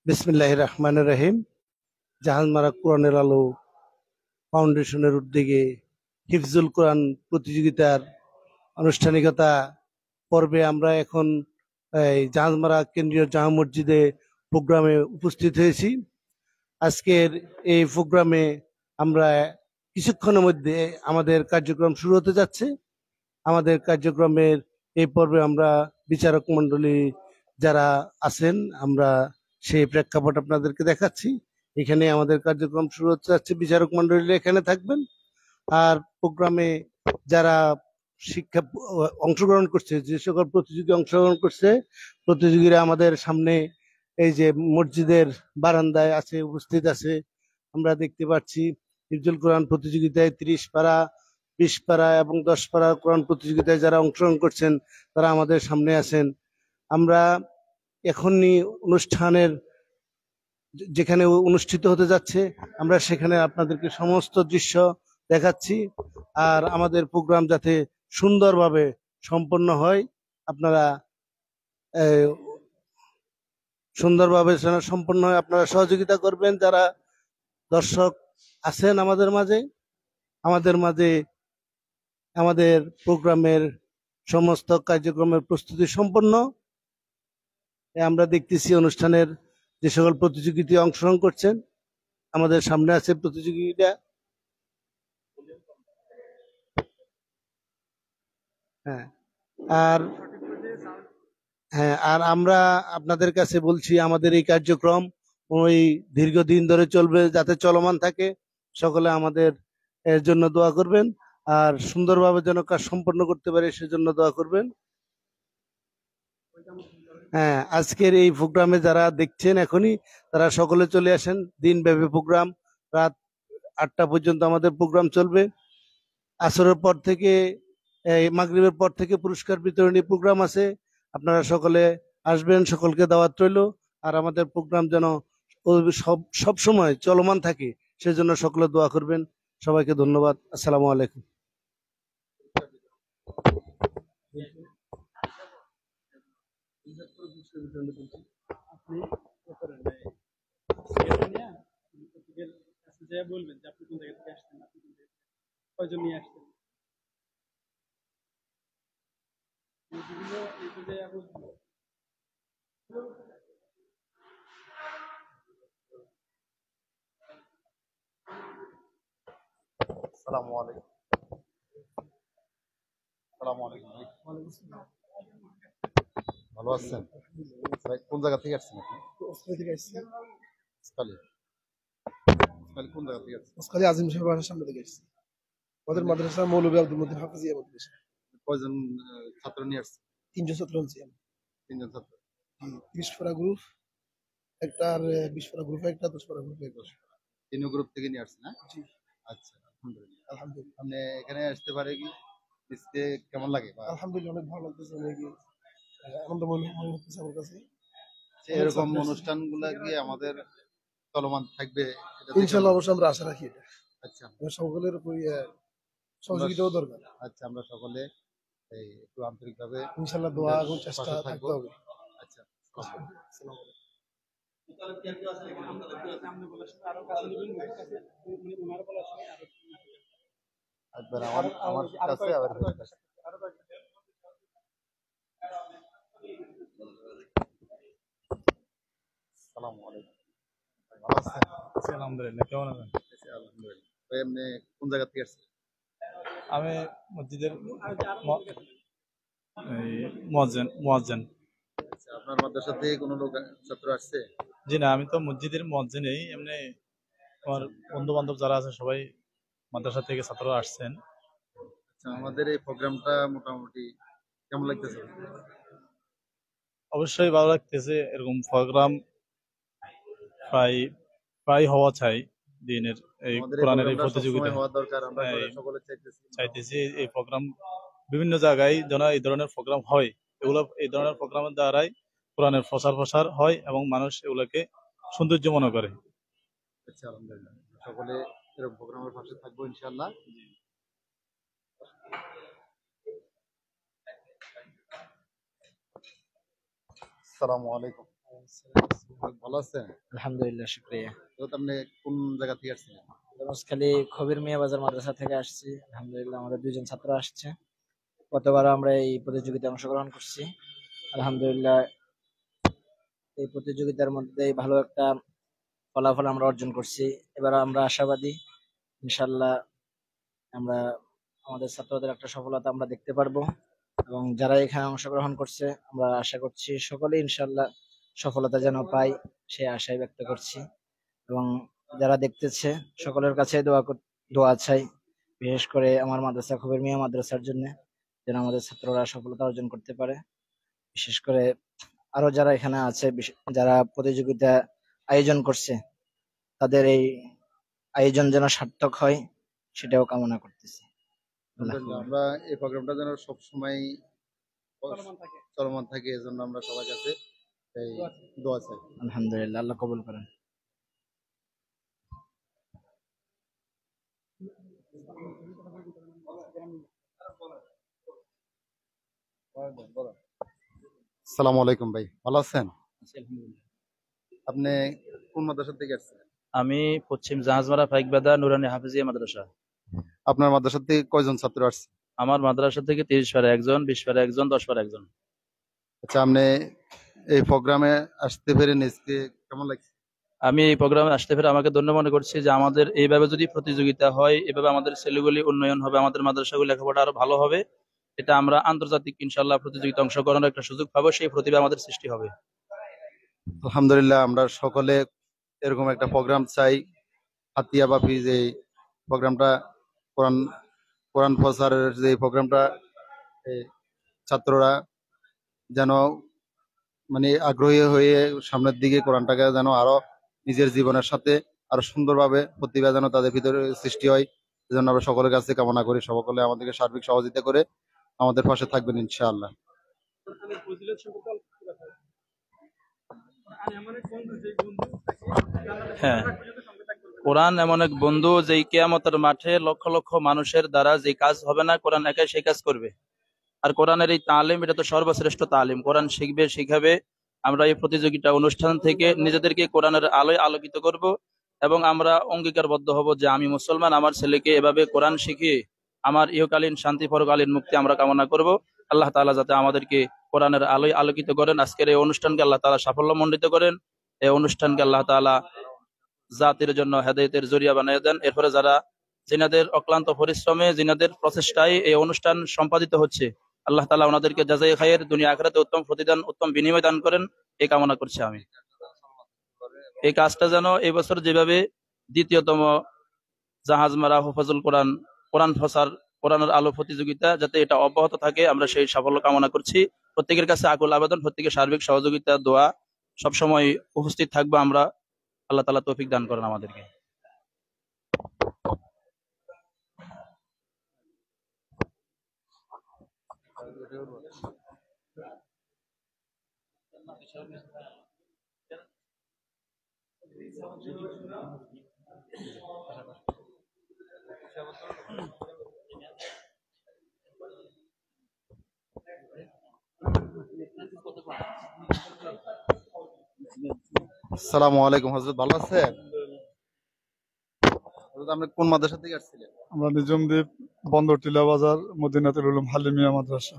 বিসমিল্লাহির রহমানির রহিম। জাহাজমারা কোরআনের আলো ফাউন্ডেশনের উদ্যোগে হিফজুল কোরআন প্রতিযোগিতার আনুষ্ঠানিকতা পর্বে আমরা এখন এই জাহাজমারা কেন্দ্রীয় জামা মসজিদে প্রোগ্রামে উপস্থিত হয়েছি। আজকের এই প্রোগ্রামে আমরা কিছুক্ষণের মধ্যে আমাদের কার্যক্রম শুরু হতে যাচ্ছে। আমাদের কার্যক্রমের এই পর্বে আমরা বিচারক মণ্ডলী যারা আছেন, আমরা সেই প্রেক্ষাপট আপনাদেরকে দেখাচ্ছি। এখানে আমাদের কার্যক্রম শুরু হতে যাচ্ছে, বিচারক মণ্ডলীরা এখানে থাকবেন। আর প্রোগ্রামে যারা শিক্ষা অংশগ্রহণ করছে, যে সকল প্রতিযোগী অংশগ্রহণ করছে, প্রতিযোগীরা আমাদের সামনে এই যে মসজিদের বারান্দায় আছে, উপস্থিত আছে। আমরা দেখতে পাচ্ছি হিফজুল কোরআন প্রতিযোগিতায় 30 পারা, 20 পারা এবং 10 পারা কোরআন প্রতিযোগিতায় যারা অংশগ্রহণ করছেন তারা আমাদের সামনে আছেন। আমরা এখনই অনুষ্ঠানের যেখানে অনুষ্ঠিত হতে যাচ্ছে আমরা সেখানে আপনাদেরকে সমস্ত দৃশ্য দেখাচ্ছি। আর আমাদের প্রোগ্রাম যাতে সুন্দরভাবে সম্পন্ন হয়, আপনারা সুন্দরভাবে সম্পন্ন হয় আপনারা সহযোগিতা করবেন। যারা দর্শক আছেন আমাদের মাঝে, আমাদের প্রোগ্রামের সমস্ত কার্যক্রমের প্রস্তুতি সম্পন্ন। আমরা দেখতেছি অনুষ্ঠানের যে সকল প্রতিযোগী অংশগ্রহণ করছেন, আমাদের সামনে আছে প্রতিযোগিতা। হ্যাঁ, আর আর আমরা আপনাদের কাছে বলছি, আমাদের এই কার্যক্রম ওই দীর্ঘদিন ধরে চলবে, যাতে চলমান থাকে। সকলে আমাদের এর জন্য দোয়া করবেন, আর সুন্দরভাবে যেন কাজ সম্পন্ন করতে পারে সেজন্য দোয়া করবেন। হ্যাঁ, আজকের এই প্রোগ্রামে যারা দেখছেন এখনই, তারা সকলে চলে আসেন। দিনব্যাপী প্রোগ্রাম, রাত 8টা পর্যন্ত আমাদের প্রোগ্রাম চলবে। আসরের পর থেকে মাগরিবের পর থেকে পুরস্কার বিতরণী প্রোগ্রাম আছে। আপনারা সকলে আসবেন, সকলকে দাওয়াত রইল। আর আমাদের প্রোগ্রাম যেন সব সময় চলমান থাকে সেজন্য সকলে দোয়া করবেন। সবাইকে ধন্যবাদ। আসসালামু আলাইকুম। বলবেন যে আপনি কোন জায়গা থেকে আসছেন, আপনি কয়জন নিয়ে আসছেন। আসসালামু আলাইকুম। আসসালামু আলাইকুম। ভালো আছেন ভাই? কোন জায়গা থেকে আসছেন আপনি? কোন জায়গা থেকে আসছেন? আজিম সাহেব বাসার সামনে থেকে আসছি। আমাদের মাদ্রাসা মৌলভী আব্দুল মতিন হাফিজিয়া মাদ্রাসা। কয়জন ছাত্র নিয়ে আসছেন? 300 ছাত্র আনছি আমি। 3জন ছাত্র। 30 পারা গ্রুপ একটা, আর 20 পারা গ্রুপ একটা, 10 পারা গ্রুপ একটা। 3 গ্রুপ থেকে নিয়ে আসছেন, হ্যাঁ? জি, আচ্ছা, আলহামদুলিল্লাহ। আলহামদুলিল্লাহ। আপনি এখানে আসতে পারে কি দেখতে কেমন লাগে? আলহামদুলিল্লাহ, অনেক ভালো লাগতেছে, অনেক আনন্দময় মনে হচ্ছে আমার কাছে। এরকম অনুষ্ঠানগুলো কি আমাদের চলমান থাকবে? ইনশাআল্লাহ, অবশ্যই আমরা আশা রাখি এটা। আচ্ছা, সকলের সহযোগিতাও দরকার। আচ্ছা, আমরা সকলে একটু আন্তরিকভাবে ইনশাআল্লাহ দোয়া এবং চেষ্টা থাকতে হবে। আচ্ছা, আসসালামু আলাইকুম। একবার আমার কাছে আবার আসসালামু আলাইকুম। ভালো আছেন? আলহামদুলিল্লাহ, কেমন আছেন? আলহামদুলিল্লাহ। ভাই, আপনি কোন জায়গা থেকে আসছেন? আমি মসজিদের মুয়াজ্জিন। আচ্ছা, আপনার মাদ্রাসা থেকে কোনো লোক ছাত্র আসছে? জি না, আমি তো মসজিদের মুয়াজ্জিনই। এমনি আমার বন্ধু বান্ধব যারা আছে সবাই মাদ্রাসা থেকে ছাত্ররা আসছেন। আচ্ছা, আমাদের এই প্রোগ্রামটা মোটামুটি কেমন লাগতেছে? অবশ্যই ভালো লাগতেছে। এরকম প্রোগ্রাম প্রায় হওয়া চাই দিনের, এই কোরআনের এই প্রতিযোগিতা হওয়া দরকার, আমরা সকলে চাইতেছি। এই প্রোগ্রাম বিভিন্ন জায়গায় যেন এই ধরনের প্রোগ্রাম হয়। এই ধরনের প্রোগ্রামের দ্বারাই কোরআনের প্রসার হয় এবং মানুষ এগুলোকে সৌন্দর্য মনে করে। আচ্ছা, আলহামদুলিল্লাহ, সকলে এরকম প্রোগ্রামের পাশে থাকবো ইনশাআল্লাহ। আসসালামু আলাইকুম। ভালো আছেন? আলহামদুলিল্লাহ, শুক্রিয়া। তো আপনি কোন জায়গা থেকে আসছিলেন? রোজখালি খবির মিয়া বাজার মাদ্রাসা থেকে আসছি। আলহামদুলিল্লাহ, আমাদের দুইজন ছাত্র আসছে। গতবার আমরা এই প্রতিযোগিতায় অংশগ্রহণ করছি। আলহামদুলিল্লাহ, এই প্রতিযোগিতার মধ্যে ভালো একটা ফলাফল আমরা অর্জন করছি। এবার আমরা আশাবাদী, ইনশাল্লাহ আমরা আমাদের ছাত্রদের একটা সফলতা আমরা দেখতে পারবো। এবং যারা এখানে অংশগ্রহণ করছে, আমরা আশা করছি সকলে ইনশাল্লাহ সফলতা যেন পাই, সে আশাই ব্যক্ত করছি। এবং যারা দেখতেছে সকলের কাছে দোয়া চাই, বিশেষ করে আমার মাদ্রাসা খবির মিয়া মাদ্রাসার জন্য, যেন আমাদের ছাত্ররা সফলতা অর্জন করতে পারে। বিশেষ করে আরো যারা এখানে আছে, যারা প্রতিযোগিতা আয়োজন করছে, তাদের এই আয়োজন যেন সার্থক হয়, সেটাও কামনা করতেছি। আলহামদুলিল্লাহ, আমরা এই প্রোগ্রামটা যেন সবসময় চলমান থাকে, এজন্য আমরা সবার কাছে এই দোয়া চাই। আলহামদুলিল্লাহ, আল্লাহ কবুল করেন। আসসালামু আলাইকুম ভাই, ভালো আছেন? আপনি কোন মাদ্রাসা থেকে আসছেন? আমি পশ্চিম জাহাজমারা ফাইকবাদা নুরানি হাফিজিয়া মাদ্রাসা। আপনার মাদ্রাসা থেকে কয়জন ছাত্র আসছে? আমার মাদ্রাসা থেকে 30 পারে একজন, 20 পারে একজন, 10 পারে একজন। আচ্ছা, আপনি এই প্রোগ্রামে আসতে পেরে নিজকে কেমন লাগছে? আমি এই প্রোগ্রামে আসতে পেরে আমাকে ধন্য মনে করছি যে আমাদের এইভাবে যদি প্রতিযোগিতা হয়, এভাবে আমাদের ছেলেগুলি উন্নয়ন হবে, আমাদের মাদ্রাসাগুলি লেখাপড়া আরো ভালো হবে। এটা আমরা আন্তর্জাতিক ইনশাল্লাহ প্রতিযোগিতা অংশগ্রহণের একটা সুযোগ পাবো, সেই প্রতিভা আমাদের সৃষ্টি হবে। আলহামদুলিল্লাহ, আমরা সকলে এরকম একটা প্রোগ্রাম চাই। হাতিয়া বাপি যে প্রোগ্রামটা, কোরআন কোরআন প্রচারের যে প্রোগ্রামটা, ছাত্ররা যেন মানে আগ্রহী হয়ে সামনের দিকে কোরআনটাকে যেন আরো নিজের জীবনের সাথে আরো সুন্দরভাবে প্রতিভা যেন তাদের ভিতরে সৃষ্টি হয়, এজন্য আমরা সকলের কাছে কামনা করি সকলে আমাদেরকে সার্বিক সহযোগিতা করে আমাদের পাশে থাকবেন ইনশাআল্লাহ। হ্যাঁ, কোরআন এমন এক বন্ধু যেই কিয়ামতের মাঠে লক্ষ লক্ষ মানুষের দ্বারা যে কাজ হবে না, কোরআন একাই সেই কাজ করবে। আর কোরআনের এই তালিম, এটা তো সর্বশ্রেষ্ঠ তালিম। কোরআন শিখবে, শিখাবে। আমরা এই প্রতিযোগিতা অনুষ্ঠান থেকে নিজেদেরকে কোরআনের আলোয় আলোকিত করব এবং আমরা অঙ্গীকারবদ্ধ হব যে আমি মুসলমান, আমার ছেলেকে এভাবে কোরআন শিখিয়ে আমার ইহকালীন শান্তি, পরকালীন মুক্তি আমরা কামনা করব। আল্লাহ তাআলা যাতে আমাদেরকে কোরআনের আলোয় আলোকিত করেন। আজকের এই অনুষ্ঠানকে আল্লাহ তাআলা সাফল্যমণ্ডিত করেন। এই অনুষ্ঠানকে আল্লাহ তাআলা জাতির জন্য হেদায়েতের জরিয়া বানিয়ে দেন। এরপরে যারা, যিনাদের অক্লান্ত পরিশ্রমে, যিনাদের প্রচেষ্টায় এই অনুষ্ঠান সম্পাদিত হচ্ছে, আল্লাহ তাআলা ওনাদেরকে জাযায়ে খায়ের, দুনিয়া আখিরাতে উত্তম প্রতিদান, উত্তম বিনিময় দান করেন, এই কামনা করছি আমি। এই কাজটা যেন এই বছর যেভাবে দ্বিতীয়তম জাহাজমারা হুফাজুল কোরআন, কোরআন প্রচার, কোরআনের আলো প্রতিযোগিতা, যাতে এটা অব্যাহত থাকে, আমরা সেই সাফল্য কামনা করছি। প্রত্যেকের কাছে আকুল আবেদন, প্রত্যেকের সার্বিক সহযোগিতা, দোয়া সবসময় উপস্থিত থাকবো আমরা। আল্লাহ তাআলা তৌফিক দান করেন আমাদেরকে। আসসালামু আলাইকুম হযরত, ভালো আছেন? হযরত, আপনি কোন মাদ্রাসা থেকে আসছিলেন? আমরা নিজামদ্বীপ বন্দর টিলা বাজার মদিনাতুল উলুম হালিমিয়া মাদ্রাসা।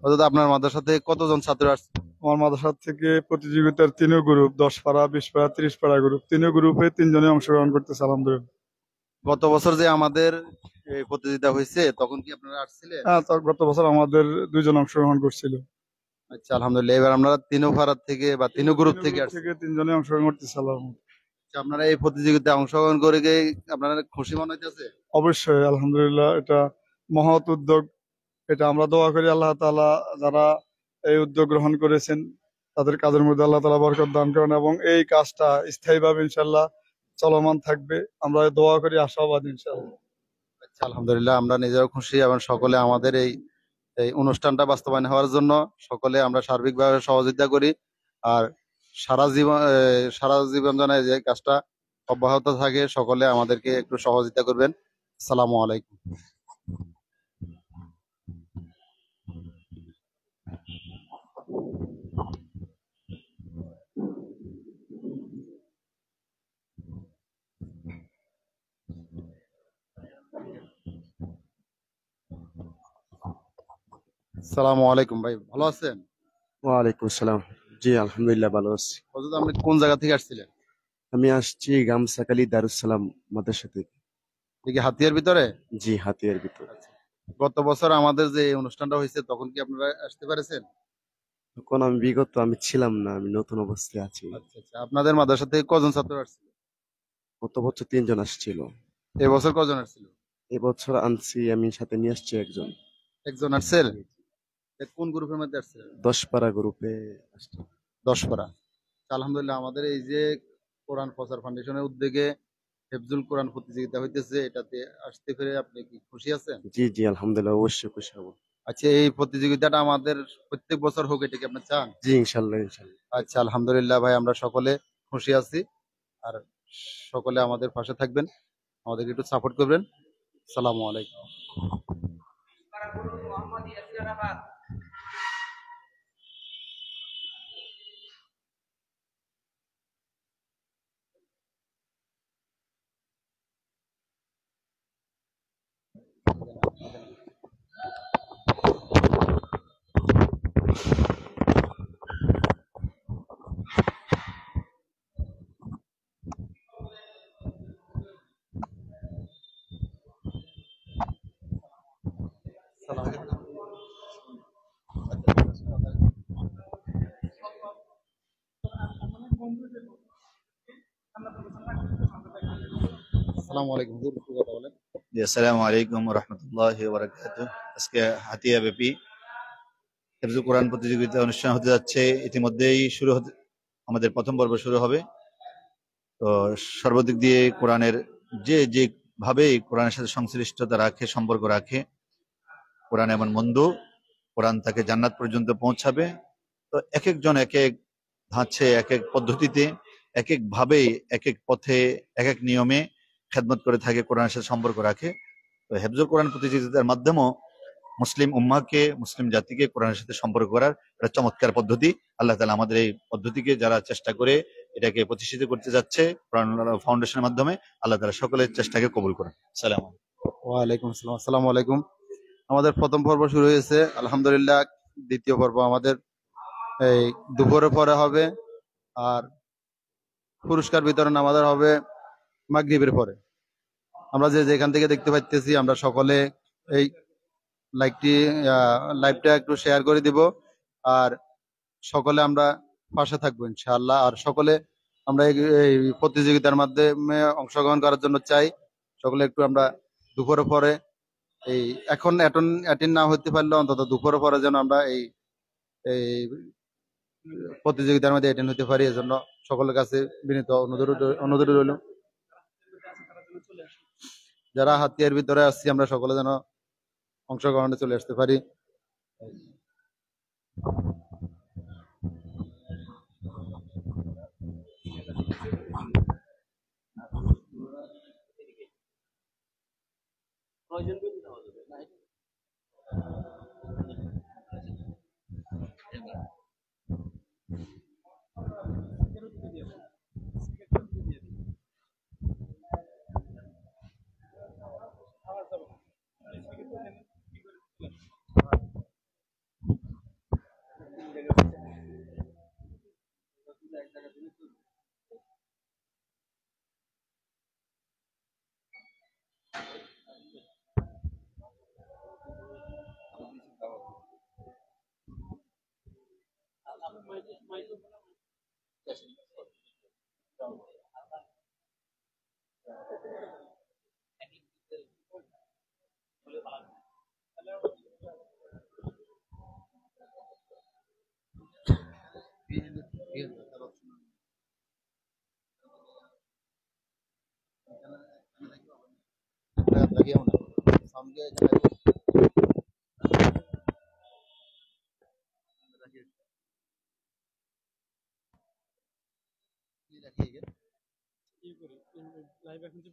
হযরত, আপনার মাদ্রাসা থেকে কতজন ছাত্র আসছে? আমার মাদ্রাসা থেকে প্রতিযোগিতার 3 গ্রুপ, 10 পারা, 20 পারা, 30 পারা গ্রুপ, 3 গ্রুপে 3 জনে অংশগ্রহণ করতেছে আলহামদুলিল্লাহ। গত বছর যে আমাদের এই প্রতিযোগিতা হয়েছে, তখন কি আপনারা আসছিলেন? হ্যাঁ, তার গত বছর আমাদের 2 জন অংশগ্রহণ করছিল। আচ্ছা, আলহামদুলিল্লাহ, এবার আমরা 3 পাড়া থেকে বা 3 গ্রুপ থেকে আসছি। 3 জনে অংশগ্রহণ করতেছে আলহামদুলিল্লাহ। আচ্ছা, আপনারা এই প্রতিযোগিতায় অংশগ্রহণ করে গিয়ে আপনারা খুশি মনে হইতেছে? অবশ্যই আলহামদুলিল্লাহ, এটা মহৎ উদ্যোগ। এটা আমরা দোয়া করি আল্লাহ তাআলা যারা এই উদ্যোগ গ্রহণ করেছেন তাদের কাজের মধ্যে আল্লাহ তাআলা বরকত দান করেন এবং এই কাজটা স্থায়ীভাবে ইনশাআল্লাহ চলমান থাকবে। আমরা দোয়া করি, আশাবাদী ইনশাআল্লাহ। আচ্ছা, আলহামদুলিল্লাহ, আমরা নিজেও খুশি এবং সকলে আমাদের এই এই অনুষ্ঠানটা বাস্তবায়ন হওয়ার জন্য সকলে আমরা সার্বিকভাবে সহযোগিতা করি। আর সারা জীবন যেন এই যে কাজটা অব্যাহত থাকে, সকলে আমাদেরকে একটু সহযোগিতা করবেন। আসসালামু আলাইকুম। সালামু আলাইকুম ভাই, ভালো আছেন? ওয়ালাইকুম আসসালাম। জি আলহামদুলিল্লাহ ভালো আছি। হুজুর, আপনি কোন জায়গা থেকে আসছিলেন? আমি আসছি গামসাকালী দারুসালাম মাদ্রাসা থেকে। দেখি হাতিয়ার ভিতরে। জি হাতিয়ার ভিতর। আচ্ছা। গত বছর আমাদের যে এই অনুষ্ঠানটা হয়েছে তখন কি আপনারা আসতে পেরেছেন? তখন আমি ছিলাম না, আমি নতুন অবস্থায় আছি। আচ্ছা আচ্ছা, আপনাদের মাদ্রাসা থেকে কজন ছাত্র আসছিল? গত বছর 3 জন আসছিল। এবছর কজন আসছিল? এবছর আনছি, আমি সাথে নিয়ে আসছি একজন। একজন আসছেন? কোন গ্রুপের মধ্যে আসছিলেন? 10 পারা গ্রুপে আসছে। 10 পারা। আলহামদুলিল্লাহ, আমাদের এই যে কোরআন প্রচার ফাউন্ডেশনের উদ্যোগে হেফজুল কোরআন প্রতিযোগিতা হইতেছে, এটাতে আসতে পেরে আপনি কি খুশি আছেন? জি জি আলহামদুলিল্লাহ, অবশ্যই খুশি হব। আচ্ছা, এই প্রতিযোগিতাটা আমাদের প্রত্যেক বছর হোক, এটা কি আপনি চান? জি ইনশাল্লাহ ইনশাল্লাহ। আচ্ছা, আলহামদুলিল্লাহ ভাই, আমরা সকলে খুশি আছি। আর সকলে আমাদের পাশে থাকবেন, আমাদেরকে একটু সাপোর্ট করবেন। সালামু আলাইকুম। আসসালামু আলাইকুম হুজুর, একটু কথা বলেন। জি, আসসালামু আলাইকুম রহমতুল্লাহ বারাকাতুহ। আজকে হাতিয়া ব্যাপী হিফজুল কোরআন প্রতিযোগিতা অনুষ্ঠান হতে যাচ্ছে। ইতিমধ্যেই আমাদের প্রথম পর্ব শুরু হবে। তো সর্বদিক দিয়ে কোরআনের যে ভাবে কোরআনের সাথে সংশ্লিষ্টতা রাখে, সম্পর্ক রাখে, কোরআন এমন বন্ধু, কোরআন তাকে জান্নাত পর্যন্ত পৌঁছাবে। তো এক একজন এক এক ধাঁচে, এক এক পদ্ধতিতে, এক এক ভাবে, এক এক পথে, এক এক নিয়মে খেদমত করে থাকে, কোরআনের সাথে সম্পর্ক রাখে। তো হেফজুল কোরআন প্রতিযোগিতার মাধ্যমেও মুসলিম উম্মাহকে, মুসলিম জাতিকে কোরআনের সাথে সম্পর্ক করার একটা চমৎকার পদ্ধতি। আল্লাহ তাআলা আমাদের এই পদ্ধতিকে যারা চেষ্টা করে এটাকে প্রতিষ্ঠিত করতে যাচ্ছে কোরআন ফাউন্ডেশনের মাধ্যমে, আল্লাহ তাআলা সকলের চেষ্টাকে কবুল করেন। সালাম। ওয়ালাইকুম আসসালাম। আসসালামু আলাইকুম। আমাদের প্রথম পর্ব শুরু হয়েছে, আলহামদুলিল্লাহ। দ্বিতীয় পর্ব আমাদের এই দুপুরের পরে হবে, আর পুরস্কার বিতরণ আমাদের হবে মাগরিবের পরে। আমরা যে যেখান থেকে দেখতে পাইতেছি, আমরা সকলে এই লাইভটা একটু শেয়ার করে দিব, আর সকলে আমরা পাশে থাকবো ইনশাআল্লাহ। আর সকলে আমরা এই প্রতিযোগিতার মাধ্যমে অংশগ্রহণ করার জন্য চাই। সকলে একটু আমরা দুপুরের পরে, এই এখন অ্যাটেন্ড না হতে পারলে অন্তত দুপুরের পরে যেন আমরা এই এই প্রতিযোগিতার মধ্যে অ্যাটেন্ড হতে পারি, এজন্য সকলের কাছে বিনীত অনুরোধ রইল। যারা হাতিয়ার ভিতরে আসছি, আমরা সকলে যেন অংশগ্রহণে চলে আসতে পারি। লাইভ এখন যে